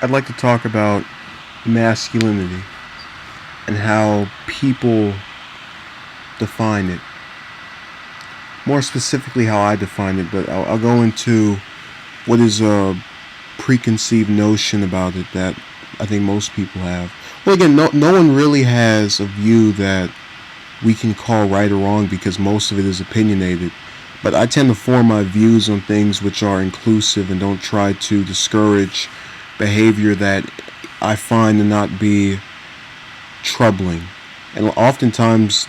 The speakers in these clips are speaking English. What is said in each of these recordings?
I'd like to talk about masculinity and how people define it. More specifically, how I define it, but I'll go into what is a preconceived notion about it that I think most people have. Well, again, no one really has a view that we can call right or wrong because most of it is opinionated. But I tend to form my views on things which are inclusive and don't try to discourage behavior that I find to not be troubling. And oftentimes,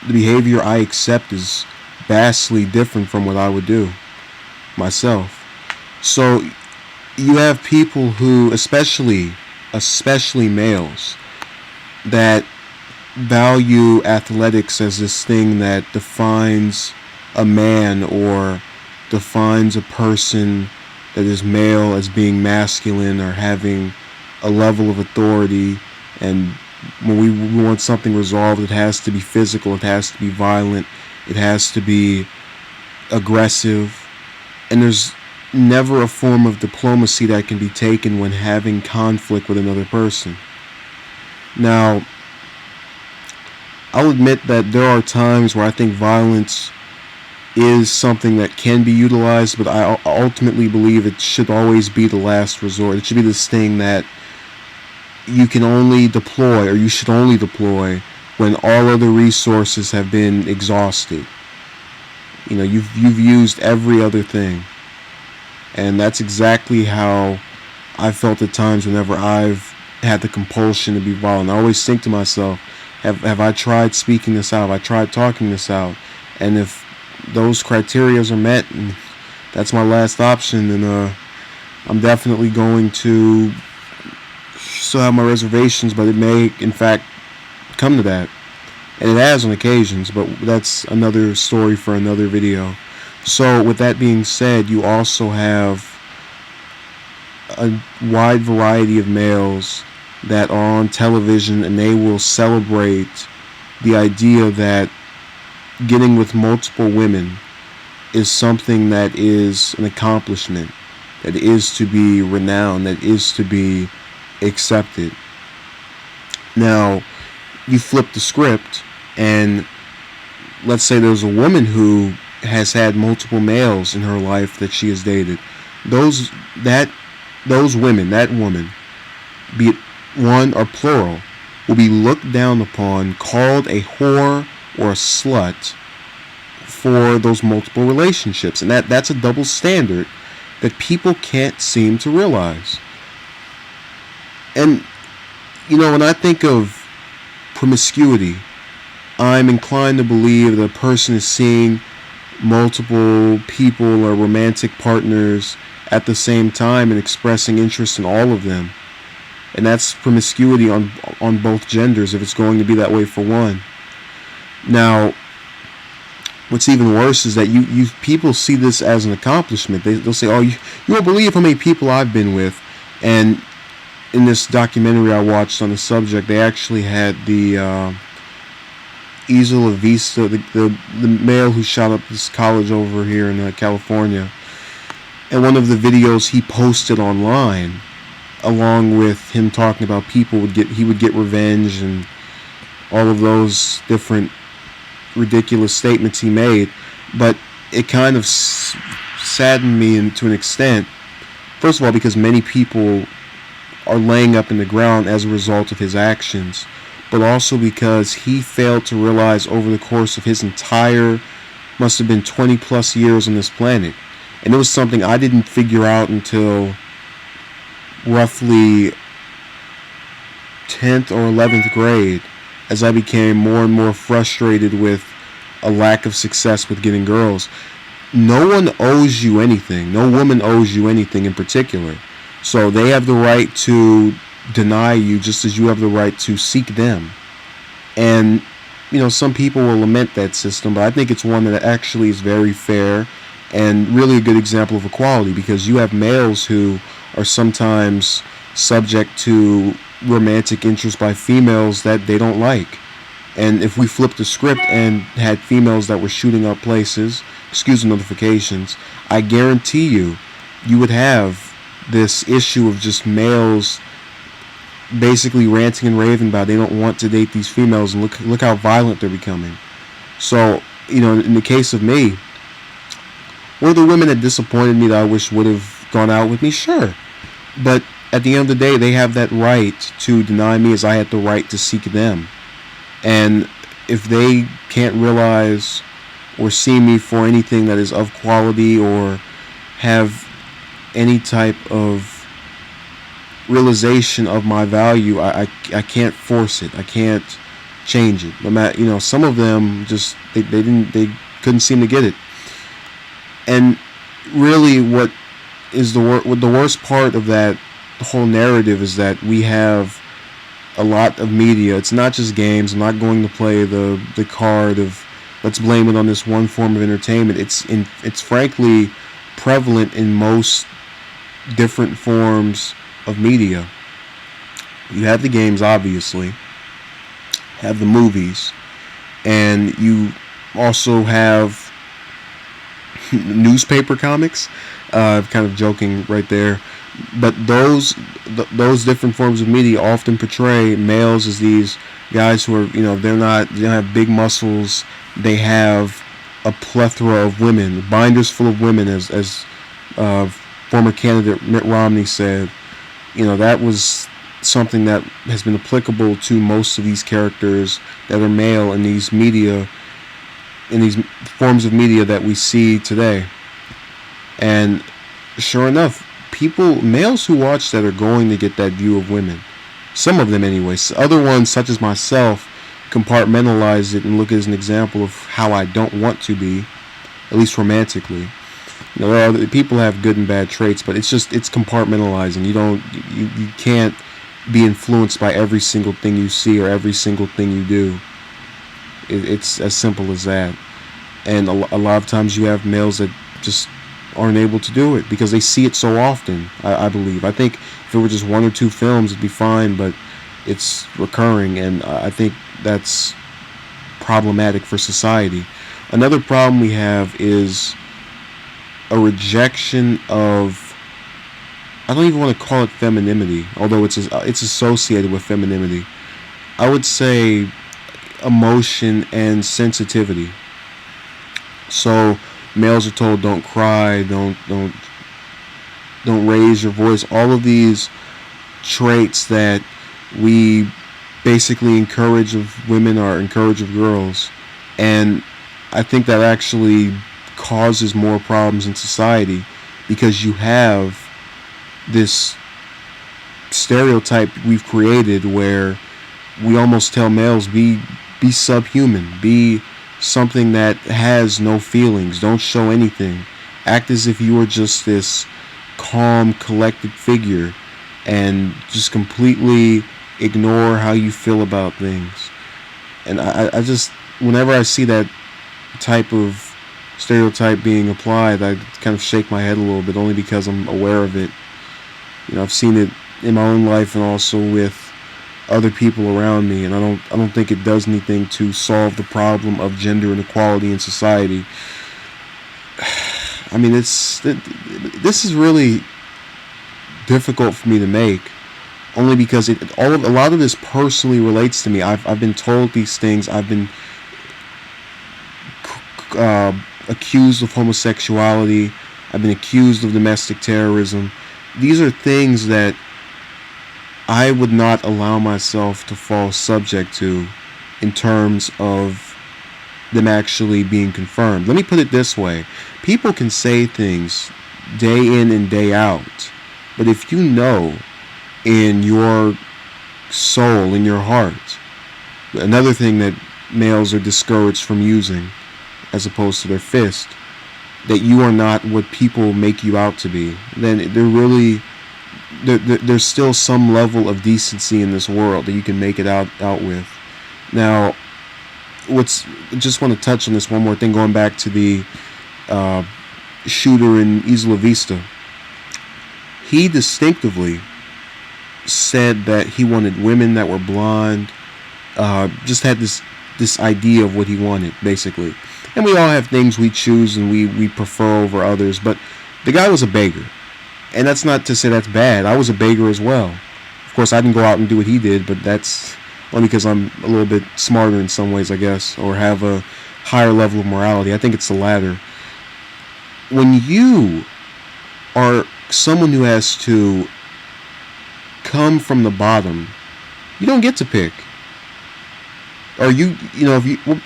the behavior I accept is vastly different from what I would do myself. So you have people who, especially males, that value athletics as this thing that defines a man or defines a person that is male as being masculine or having a level of authority. And when we want something resolved, it has to be physical, it has to be violent, it has to be aggressive. And there's never a form of diplomacy that can be taken when having conflict with another person. Now, I'll admit that there are times where I think violence is something that can be utilized, but I ultimately believe it should always be the last resort. It should be this thing that you can only deploy, or you should only deploy, when all other resources have been exhausted. You know, you've used every other thing. And that's exactly how I felt at times whenever I've had the compulsion to be violent. I always think to myself, have I tried speaking this out? Have I tried talking this out? And if those criteria are met, and that's my last option, then I'm definitely going to still have my reservations, but it may, in fact, come to that. And it has on occasions, but that's another story for another video. So with that being said, you also have a wide variety of males that are on television, and they will celebrate the idea that getting with multiple women is something that is an accomplishment, that is to be renowned, that is to be accepted. Now, you flip the script, and let's say there's a woman who has had multiple males in her life that she has dated. Those women, that woman, be it one or plural, will be looked down upon, called a whore or a slut for those multiple relationships. And that's a double standard that people can't seem to realize. And, you know, when I think of promiscuity, I'm inclined to believe that a person is seeing multiple people or romantic partners at the same time and expressing interest in all of them. And that's promiscuity on both genders, if it's going to be that way for one. Now, what's even worse is that you people see this as an accomplishment. They'll say, "Oh, you won't believe how many people I've been with." And in this documentary I watched on the subject, they actually had the Isla Vista, the male who shot up this college over here in California. And one of the videos he posted online, along with him talking about he would get revenge and all of those different ridiculous statements he made. But it kind of saddened me to an extent. First of all, because many people are laying up in the ground as a result of his actions, but also because he failed to realize over the course of his entire, must have been 20 plus years on this planet. And it was something I didn't figure out until roughly 10th or 11th grade, as I became more and more frustrated with a lack of success with getting girls. No one owes you anything. No woman owes you anything in particular. So they have the right to deny you just as you have the right to seek them. And, you know, some people will lament that system, but I think it's one that actually is very fair and really a good example of equality, because you have males who are sometimes subject to romantic interest by females that they don't like. And if we flipped the script and had females that were shooting up places, excuse the notifications, I guarantee you would have this issue of just males basically ranting and raving about they don't want to date these females, and look how violent they're becoming. So, in the case of me, were the women that disappointed me that I wish would have gone out with me? Sure. But at the end of the day, they have that right to deny me as I had the right to seek them. And if they can't realize or see me for anything that is of quality or have any type of realization of my value, I can't force it. I can't change it. No matter, some of them just they couldn't seem to get it. And really, what is the worst part of that whole narrative is that we have a lot of media. It's not just games. I'm not going to play the card of let's blame it on this one form of entertainment. It's frankly prevalent in most different forms of media. You have the games, obviously, have the movies, and you also have newspaper comics. Kind of joking right there, but those different forms of media often portray males as these guys who are, they don't have big muscles. They have a plethora of women, binders full of women, as former candidate Mitt Romney said. That was something that has been applicable to most of these characters that are male in these forms of media that we see today. And sure enough, males who watch that are going to get that view of women. Some of them anyways. Other ones, such as myself, compartmentalize it and look at it as an example of how I don't want to be, at least romantically. People have good and bad traits, but it's compartmentalizing. You can't be influenced by every single thing you see or every single thing you do. It's as simple as that. And a lot of times you have males that just aren't able to do it because they see it so often. I believe. I think if it were just one or two films, it'd be fine, but it's recurring, and I think that's problematic for society. Another problem we have is a rejection of, I don't even want to call it femininity, although it's associated with femininity. I would say emotion and sensitivity. So males are told don't cry, don't raise your voice. All of these traits that we basically encourage of women or encourage of girls, and I think that actually causes more problems in society because you have this stereotype we've created where we almost tell males be subhuman, be something that has no feelings, don't show anything, act as if you are just this calm, collected figure, and just completely ignore how you feel about things. And I just, whenever I see that type of stereotype being applied, I kind of shake my head a little bit, only because I'm aware of it. I've seen it in my own life and also with other people around me, and I don't think it does anything to solve the problem of gender inequality in society. I mean, this is really difficult for me to make, only because a lot of this personally relates to me. I've been told these things. I've been accused of homosexuality. I've been accused of domestic terrorism. These are things that I would not allow myself to fall subject to in terms of them actually being confirmed. Let me put it this way. People can say things day in and day out, but if you know in your soul, in your heart, another thing that males are discouraged from using as opposed to their fist, that you are not what people make you out to be, then there's still some level of decency in this world that you can make it out with. Now, just want to touch on this one more thing, going back to the shooter in Isla Vista. He distinctively said that he wanted women that were blonde, just had this idea of what he wanted, basically. And we all have things we choose and we prefer over others, but the guy was a beggar. And that's not to say that's bad. I was a beggar as well. Of course, I didn't go out and do what he did, but that's only because I'm a little bit smarter in some ways, I guess, or have a higher level of morality. I think it's the latter. When you are someone who has to come from the bottom, you don't get to pick. Or you know, if you, well,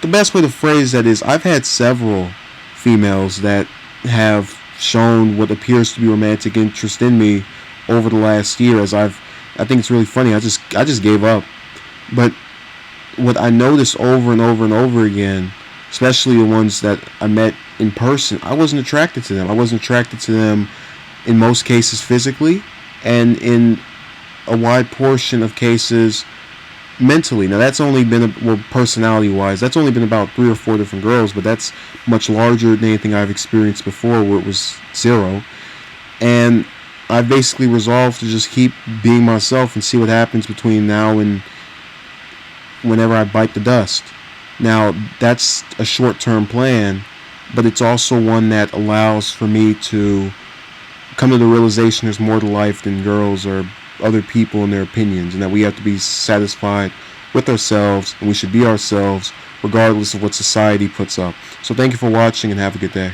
the best way to phrase that is, I've had several females that have shown what appears to be romantic interest in me over the last year. I think it's really funny. I just gave up. But what I noticed over and over and over again, especially the ones that I met in person, I wasn't attracted to them. I wasn't attracted to them in most cases physically, and in a wide portion of cases mentally. Now that's only been, well, personality wise, that's only been about 3 or 4 different girls, but that's much larger than anything I've experienced before, where it was zero. And I basically resolved to just keep being myself and see what happens between now and whenever I bite the dust. Now that's a short-term plan, but it's also one that allows for me to come to the realization there's more to life than girls or other people and their opinions, and that we have to be satisfied with ourselves, and we should be ourselves regardless of what society puts up. So thank you for watching, and have a good day.